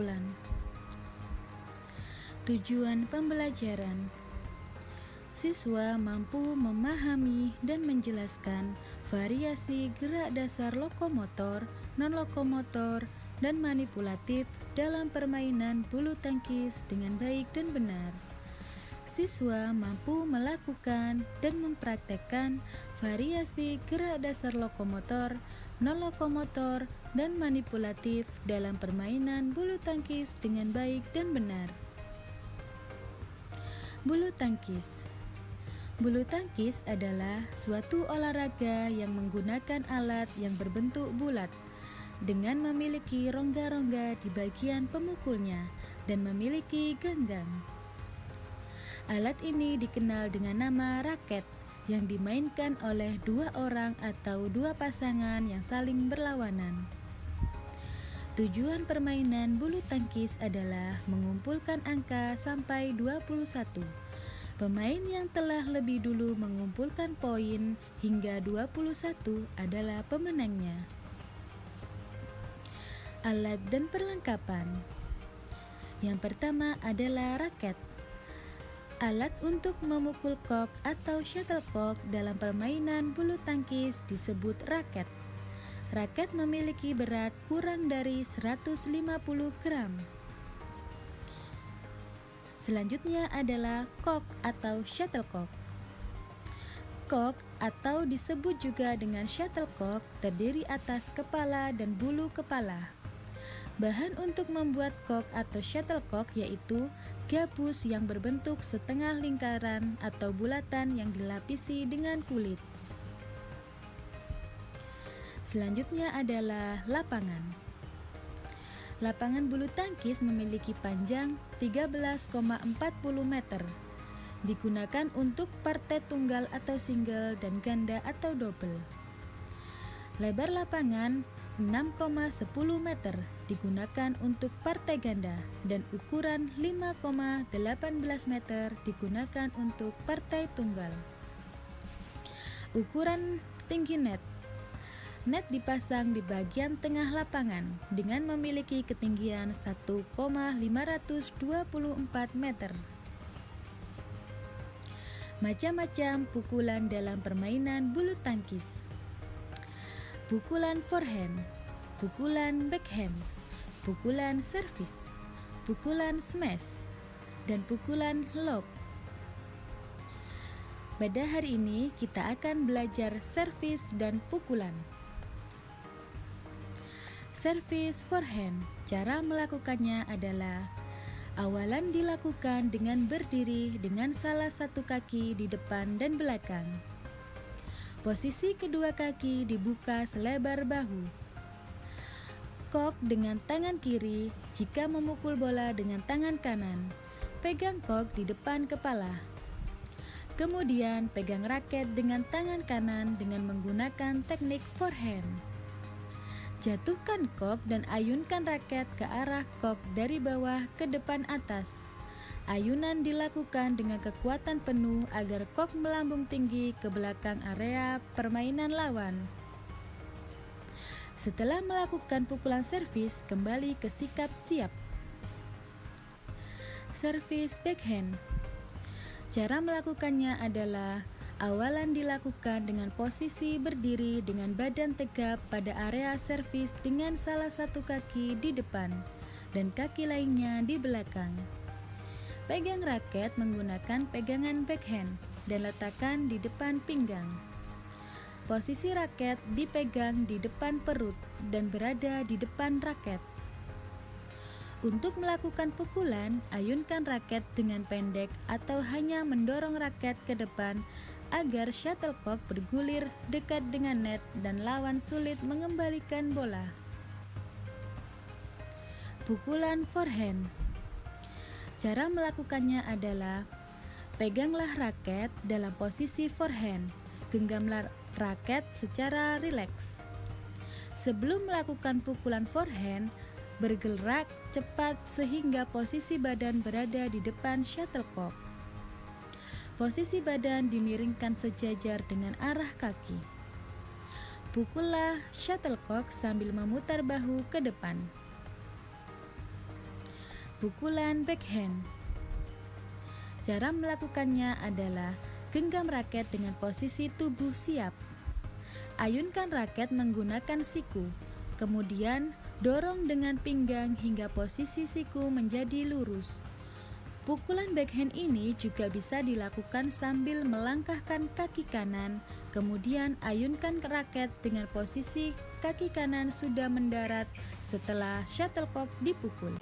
pukulan. Tujuan pembelajaran: siswa mampu memahami dan menjelaskan variasi gerak dasar lokomotor, non-lokomotor, dan manipulatif dalam permainan bulu tangkis dengan baik dan benar. Siswa mampu melakukan dan mempraktekkan variasi gerak dasar lokomotor, non-lokomotor, dan manipulatif dalam permainan bulu tangkis dengan baik dan benar. Bulu tangkis. Bulu tangkis adalah suatu olahraga yang menggunakan alat yang berbentuk bulat dengan memiliki rongga-rongga di bagian pemukulnya dan memiliki ganggang. Alat ini dikenal dengan nama raket yang dimainkan oleh dua orang atau dua pasangan yang saling berlawanan. Tujuan permainan bulu tangkis adalah mengumpulkan angka sampai 21. Pemain yang telah lebih dulu mengumpulkan poin hingga 21 adalah pemenangnya. Alat dan perlengkapan. Yang pertama adalah raket. Alat untuk memukul kok atau shuttlecock dalam permainan bulu tangkis disebut raket. Raket memiliki berat kurang dari 150 gram. Selanjutnya adalah kok atau shuttlecock. Kok atau disebut juga dengan shuttlecock terdiri atas kepala dan bulu kepala. Bahan untuk membuat kok atau shuttlecock yaitu gabus yang berbentuk setengah lingkaran atau bulatan yang dilapisi dengan kulit. Selanjutnya adalah lapangan. Lapangan bulu tangkis memiliki panjang 13,40 meter. Digunakan untuk partai tunggal atau single dan ganda atau double. Lebar lapangan 6,10 meter digunakan untuk partai ganda dan ukuran 5,18 meter digunakan untuk partai tunggal. Ukuran tinggi net. Net dipasang di bagian tengah lapangan dengan memiliki ketinggian 1,524 meter. Macam-macam pukulan dalam permainan bulu tangkis. Pukulan forehand, pukulan backhand, pukulan servis, pukulan smash, dan pukulan lob. Pada hari ini kita akan belajar servis dan pukulan. Servis forehand, cara melakukannya adalah awalan dilakukan dengan berdiri dengan salah satu kaki di depan dan belakang. Posisi kedua kaki dibuka selebar bahu. Kok dengan tangan kiri jika memukul bola dengan tangan kanan. Pegang kok di depan kepala. Kemudian pegang raket dengan tangan kanan dengan menggunakan teknik forehand. Jatuhkan kok dan ayunkan raket ke arah kok dari bawah ke depan atas. Ayunan dilakukan dengan kekuatan penuh agar kok melambung tinggi ke belakang area permainan lawan. Setelah melakukan pukulan servis, kembali ke sikap siap. Servis backhand. Cara melakukannya adalah awalan dilakukan dengan posisi berdiri dengan badan tegap pada area servis dengan salah satu kaki di depan dan kaki lainnya di belakang. Pegang raket menggunakan pegangan backhand dan letakkan di depan pinggang. Posisi raket dipegang di depan perut dan berada di depan raket. Untuk melakukan pukulan, ayunkan raket dengan pendek atau hanya mendorong raket ke depan agar shuttlecock bergulir dekat dengan net dan lawan sulit mengembalikan bola. Pukulan forehand. Cara melakukannya adalah peganglah raket dalam posisi forehand, genggamlah raket secara rileks. Sebelum melakukan pukulan forehand, bergerak cepat sehingga posisi badan berada di depan shuttlecock. Posisi badan dimiringkan sejajar dengan arah kaki. Pukullah shuttlecock sambil memutar bahu ke depan. Pukulan backhand. Cara melakukannya adalah genggam raket dengan posisi tubuh siap. Ayunkan raket menggunakan siku, kemudian dorong dengan pinggang hingga posisi siku menjadi lurus. Pukulan backhand ini juga bisa dilakukan sambil melangkahkan kaki kanan, kemudian ayunkan raket dengan posisi kaki kanan sudah mendarat setelah shuttlecock dipukul.